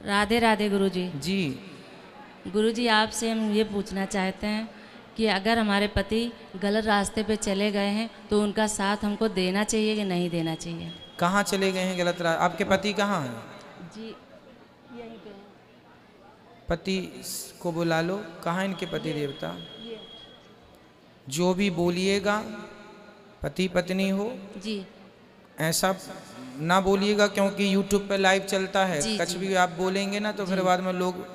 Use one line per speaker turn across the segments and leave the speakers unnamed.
राधे राधे गुरुजी।
जी।
गुरुजी आपसे हम ये पूछना चाहते हैं कि अगर हमारे पति गलत रास्ते पे चले गए हैं तो उनका साथ हमको देना चाहिए कि नहीं देना चाहिए?
कहाँ चले गए हैं गलत राह? आपके पति कहाँ हैं?
जी यहीं पे हैं।
पति को बुला लो। कहाँ इनके पति देवता?
ये
जो भी बोलिएगा पति पत्नी हो
जी
ऐसा ना बोलिएगा, क्योंकि यूट्यूब पे लाइव चलता है।
जी,
कुछ
जी।
भी आप बोलेंगे ना तो फिर बाद में लोग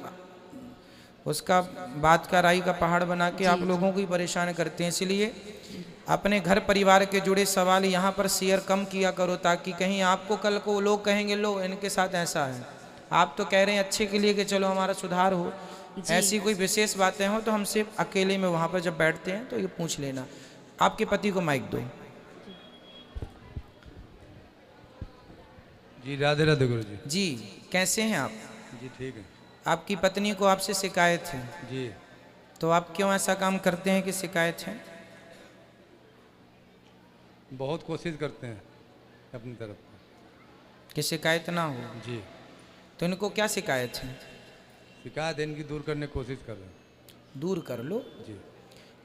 उसका बात का राई का पहाड़ बना के आप लोगों को ही परेशान करते हैं। इसलिए अपने घर परिवार के जुड़े सवाल यहाँ पर शेयर कम किया करो, ताकि कहीं आपको कल को लोग कहेंगे लो इनके साथ ऐसा है। आप तो कह रहे हैं अच्छे के लिए कि चलो हमारा सुधार हो। ऐसी कोई विशेष बातें हो तो हमसे अकेले में वहाँ पर जब बैठते हैं तो ये पूछ लेना। आपके पति को माइक दो।
जी राधे राधे गुरु जी।
जी कैसे हैं आप?
जी ठीक है।
आपकी पत्नी को आपसे शिकायत है,
जी
तो आप क्यों ऐसा काम करते हैं कि शिकायत है?
बहुत कोशिश करते हैं अपनी तरफ
कि शिकायत ना हो।
जी।
तो इनको क्या शिकायत है?
शिकायत इनकी दूर करने की कोशिश कर रहे हैं।
दूर कर लो।
जी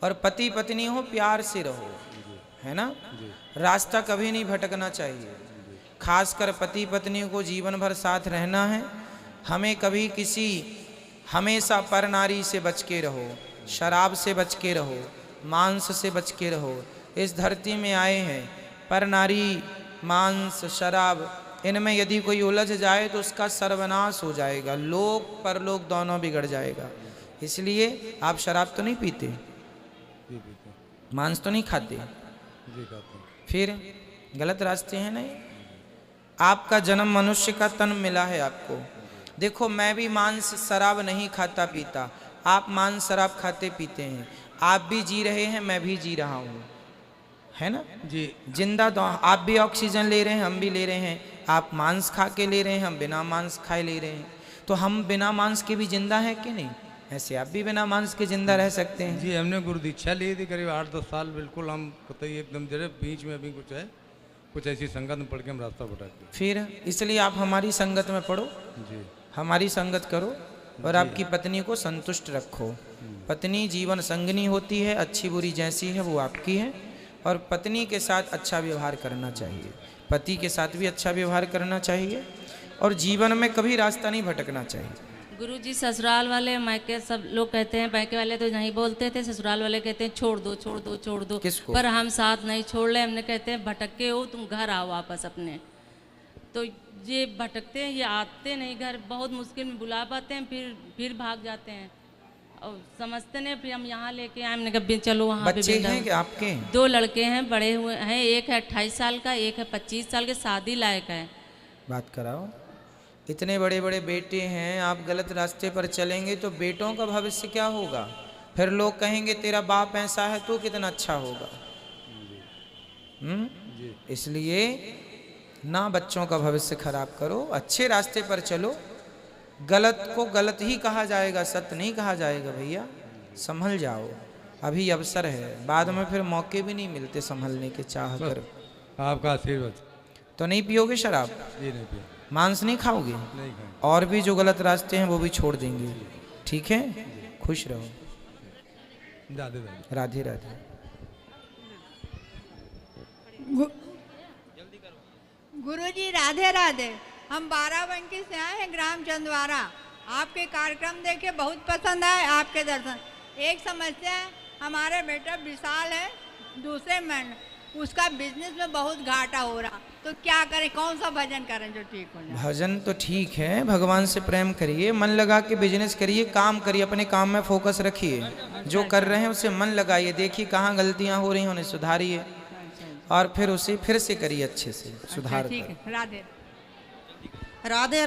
और पति पत्नी हो प्यार से रहो, है ना?
जी
रास्ता कभी नहीं भटकना चाहिए। खासकर पति पत्नी को जीवन भर साथ रहना है। हमें कभी किसी हमेशा पर नारी से बच के रहो, शराब से बच के रहो, मांस से बच के रहो। इस धरती में आए हैं, पर नारी मांस शराब इनमें यदि कोई उलझ जाए तो उसका सर्वनाश हो जाएगा, लोक परलोक दोनों बिगड़ जाएगा। इसलिए आप शराब तो नहीं पीते,
जी पीते हैं।
मांस तो नहीं खाते,
जी खाते हैं।
फिर गलत रास्ते हैं नहीं। आपका जन्म मनुष्य का तन मिला है आपको। देखो मैं भी मांस शराब नहीं खाता पीता, आप मांस शराब खाते पीते हैं। आप भी जी रहे हैं, मैं भी जी रहा हूँ, है ना?
जी
जिंदा तो आप भी ऑक्सीजन ले रहे हैं, हम भी ले रहे हैं। आप मांस खा के ले रहे हैं, हम बिना मांस खाए ले रहे हैं। तो हम बिना मांस के भी जिंदा हैं कि नहीं? ऐसे आप भी बिना मांस के जिंदा रह सकते हैं।
जी हमने गुरु दीक्षा ली थी करीब 8-10 साल। बिल्कुल हम कतई एकदम जरे बीच में अभी कुछ है, कुछ ऐसी संगत में पढ़ के हम रास्ता भटकते।
फिर इसलिए आप हमारी संगत में पढ़ो,
जी
हमारी संगत करो और आपकी पत्नी को संतुष्ट रखो। पत्नी जीवन संगनी होती है, अच्छी बुरी जैसी है वो आपकी है। और पत्नी के साथ अच्छा व्यवहार करना चाहिए, पति के साथ भी अच्छा व्यवहार करना चाहिए, और जीवन में कभी रास्ता नहीं भटकना चाहिए।
गुरुजी ससुराल वाले मायके सब लोग कहते हैं, मायके वाले तो नहीं बोलते थे, ससुराल वाले कहते हैं छोड़ दो छोड़ दो छोड़ दो।
किसको?
पर हम साथ नहीं छोड़ रहे। हमने कहते हैं भटके हो तुम, घर आओ वापस अपने। तो ये भटकते हैं, ये आते नहीं घर, बहुत मुश्किल में बुला पाते हैं, फिर भाग जाते हैं और समझते नहीं। फिर हम यहाँ लेके आए, हमने कहा चलो वहाँ पे।
बच्चे हैं कि आपके?
2 लड़के हैं, बड़े हुए हैं। एक है 28 साल का, एक है 25 साल के, शादी लायक है।
बात कराओ। इतने बड़े बड़े बेटे हैं, आप गलत रास्ते पर चलेंगे तो बेटों का भविष्य क्या होगा? फिर लोग कहेंगे तेरा बाप ऐसा है तो कितना अच्छा होगा। इसलिए ना बच्चों का भविष्य खराब करो, अच्छे रास्ते पर चलो। गलत को गलत ही कहा जाएगा, सत्य नहीं कहा जाएगा भैया। संभल जाओ, अभी अवसर है, बाद में फिर मौके भी नहीं मिलते संभलने के चाह कर।
आपका आशीर्वाद।
तो नहीं पियोगे शराब,
जी नहीं पिया,
मांस नहीं खाओगे,
नहीं खाएंगे।
और भी जो गलत रास्ते हैं वो भी छोड़ देंगे। ठीक है, खुश रहो।
राधे राधे।
राधे राधे।
गुरुजी राधे राधे। हम बाराबंकी से आए हैं, ग्राम चंदवारा। आपके कार्यक्रम देखे बहुत पसंद आए, आपके दर्शन। एक समस्या है, हमारे बेटा विशाल है, दूसरे में उसका बिजनेस में बहुत घाटा हो रहा, तो क्या करें, कौन सा भजन करें जो ठीक हो जाए?
भजन तो ठीक है, भगवान से प्रेम करिए, मन लगा के बिजनेस करिए, काम करिए, अपने काम में फोकस रखिए। जो कर रहे हैं उसे मन लगाइए, देखिए कहाँ गलतियाँ हो रही हैं उन्हें सुधारिए, और फिर उसे फिर से करिए अच्छे से सुधार।
ठीक है, राधे
राधे।